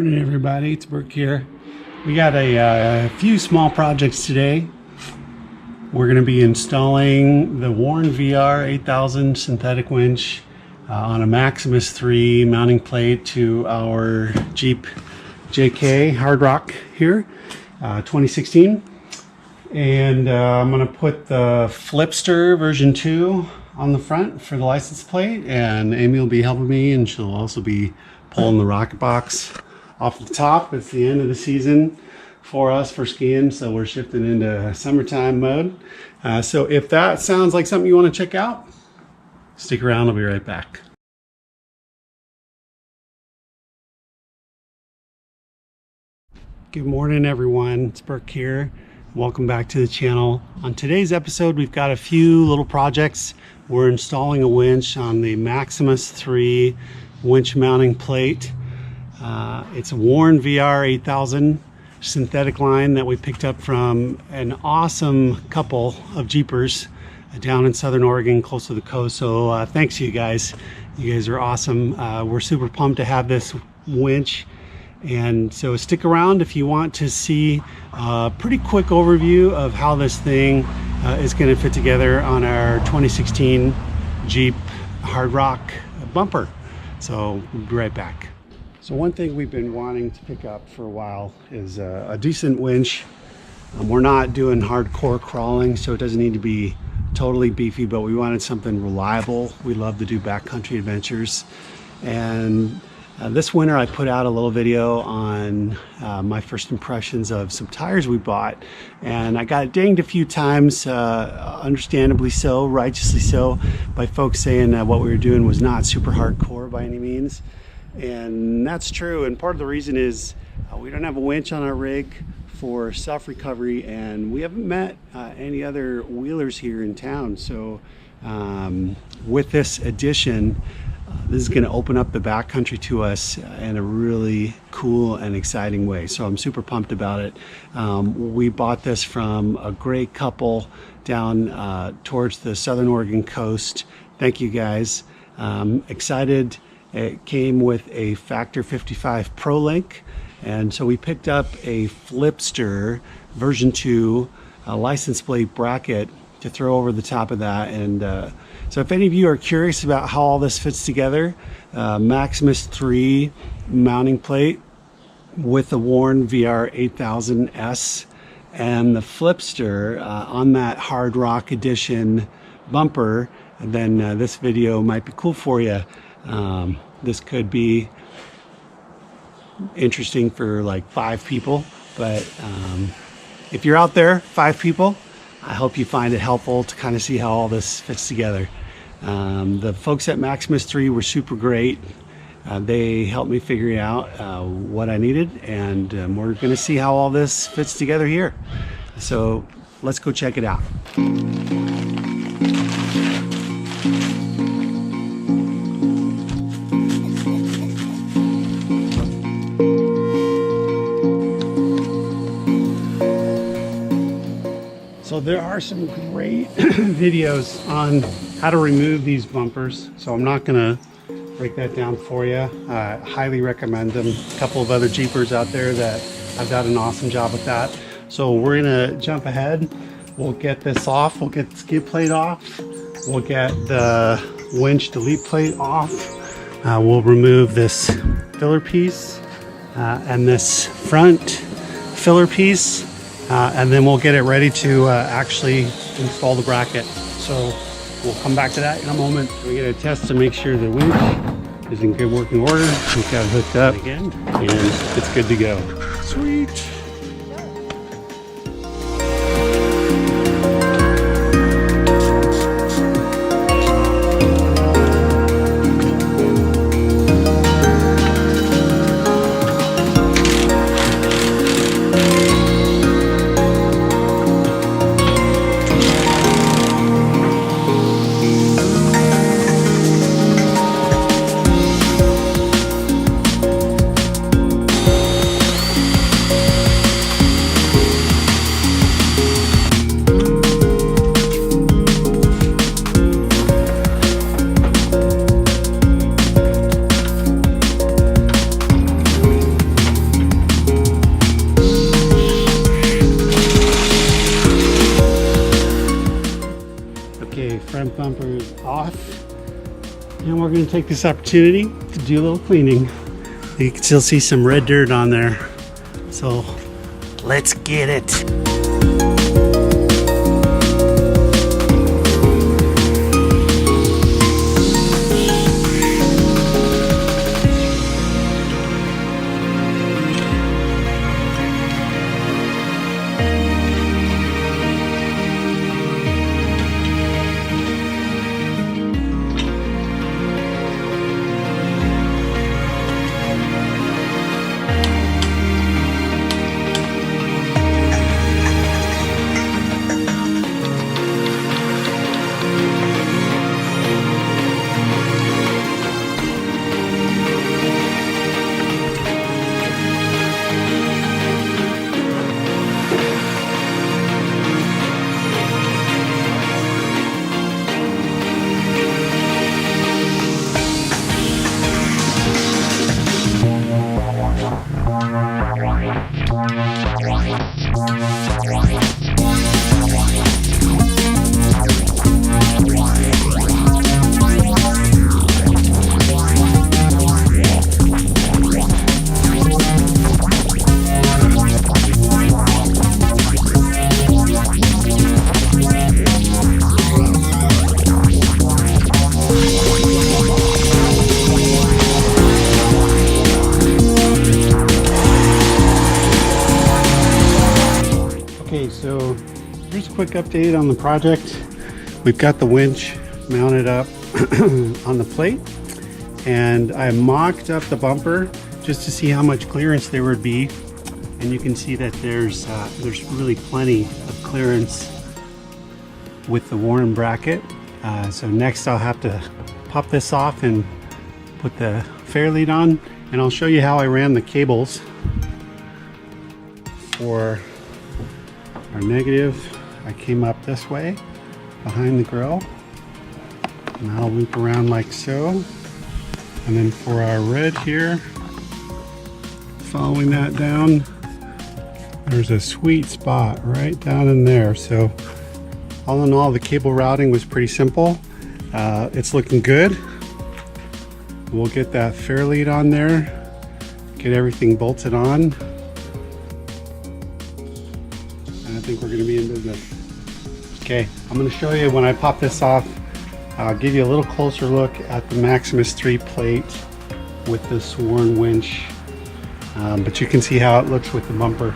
Morning everybody, it's Burke here. We got a few small projects today. We're going to be installing the Warn VR8000 synthetic winch on a Maximus-3 mounting plate to our Jeep JKU Hard Rock here, 2016. And I'm going to put the Flipster version 2 on the front for the license plate, and Amy will be helping me, and she'll also be pulling the rocket box off the top. It's the end of the season for us for skiing, so we're shifting into summertime mode. So if that sounds like something you want to check out, stick around, I'll be right back. Good morning everyone, it's Burke here. Welcome back to the channel. On today's episode, we've got a few little projects. We're installing a winch on the Maximus-3 winch mounting plate. It's a Warn VR8000 synthetic line that we picked up from an awesome couple of Jeepers down in Southern Oregon, close to the coast. So thanks to you guys. You guys are awesome. We're super pumped to have this winch. And so stick around if you want to see a pretty quick overview of how this thing is going to fit together on our 2016 Jeep Hard Rock bumper. So we'll be right back. So one thing we've been wanting to pick up for a while is a decent winch. We're not doing hardcore crawling, so it doesn't need to be totally beefy, but we wanted something reliable. We love to do backcountry adventures. And this winter I put out a little video on my first impressions of some tires we bought, and I got dinged a few times, understandably so, righteously so, by folks saying what we were doing was not super hardcore by any means. And that's true, and part of the reason is we don't have a winch on our rig for self-recovery, and we haven't met any other wheelers here in town. So with this addition, this is going to open up the backcountry to us in a really cool and exciting way. So I'm super pumped about it. We bought this from a great couple down towards the Southern Oregon coast. Thank you guys. Excited. It came with a Factor 55 Pro Link, and so we picked up a Flipster version 2 license plate bracket to throw over the top of that. And so if any of you are curious about how all this fits together, Maximus-3 mounting plate with the Warn VR8000-S and the Flipster on that Hard Rock Edition bumper, then this video might be cool for you. This could be interesting for like 5 people, but if you're out there, 5 people, I hope you find it helpful to kind of see how all this fits together. The folks at Maximus-3 were super great. They helped me figure out what I needed, and we're going to see how all this fits together here. So let's go check it out. So there are some great videos on how to remove these bumpers, so I'm not gonna break that down for you. I highly recommend them. A couple of other Jeepers out there that have done an awesome job with that. So we're gonna jump ahead. We'll get this off. We'll get the skid plate off. We'll get the winch delete plate off. We'll remove this filler piece and this front filler piece. And then we'll get it ready to actually install the bracket. So we'll come back to that in a moment. We're going to test to make sure the winch is in good working order. We've got it hooked up again, and it's good to go. Sweet. Okay, front bumper is off. And we're going to take this opportunity to do a little cleaning. You can still see some red dirt on there. So let's get it. Okay, so here's a quick update on the project. We've got the winch mounted up on the plate, and I mocked up the bumper just to see how much clearance there would be, and you can see that there's really plenty of clearance with the Warn bracket. So next I'll have to pop this off and put the fairlead on, and I'll show you how I ran the cables for our negative. I came up this way behind the grill, and I'll loop around like so. And then for our red here, following that down, there's a sweet spot right down in there. So all in all, the cable routing was pretty simple. It's looking good. We'll get that fairlead on there, get everything bolted on. I think we're going to be in business. Okay, I'm going to show you when I pop this off. I'll give you a little closer look at the Maximus-3 plate with this Warn winch, but you can see how it looks with the bumper.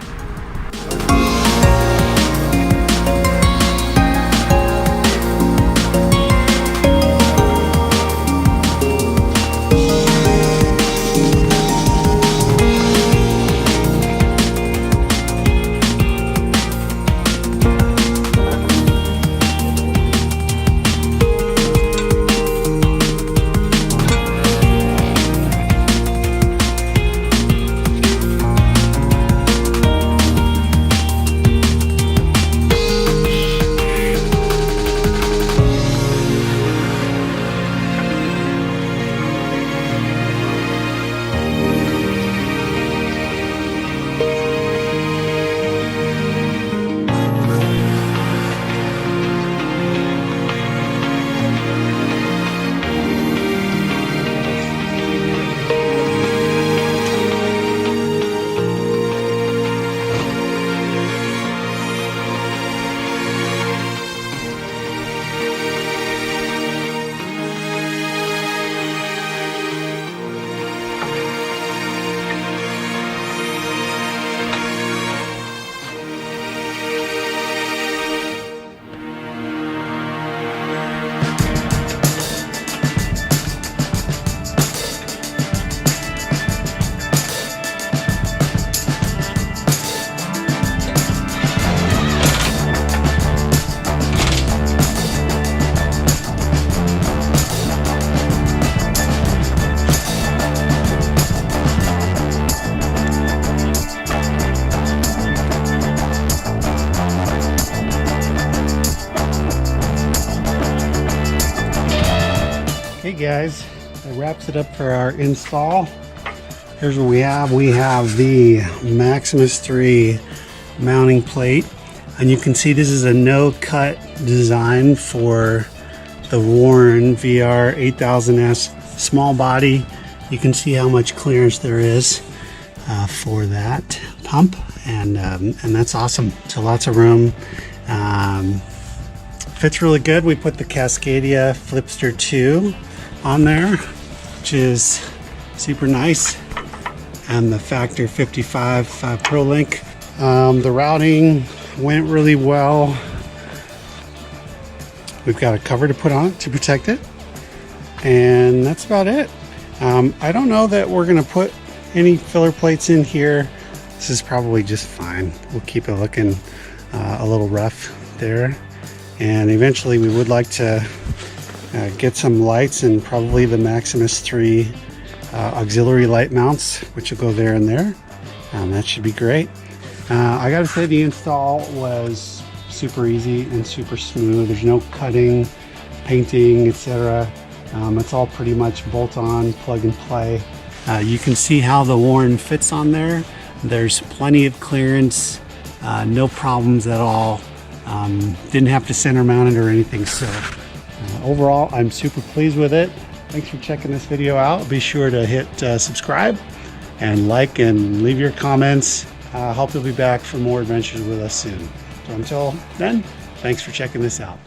Guys, that wraps it up for our install. Here's what we have. We have the Maximus-3 mounting plate. And you can see this is a no-cut design for the Warn VR8000-S small body. You can see how much clearance there is for that pump, and that's awesome. So lots of room. Fits really good. We put the Cascadia Flipster 2 on there, which is super nice, and the Factor 55 Pro Link. The routing went really well. We've got a cover to put on it to protect it, and that's about it. I don't know that we're gonna put any filler plates in here. This is probably just fine. We'll keep it looking a little rough there, and eventually we would like to get some lights, and probably the Maximus-3 auxiliary light mounts, which will go there and there. That should be great. I gotta say the install was super easy and super smooth. There's no cutting, painting, etc. It's all pretty much bolt on, plug and play. You can see how the Warn fits on there. There's plenty of clearance, no problems at all. Didn't have to center mount it or anything. So overall, I'm super pleased with it. Thanks for checking this video out. Be sure to hit subscribe and like and leave your comments. Hope you'll be back for more adventures with us soon. So until then, thanks for checking this out.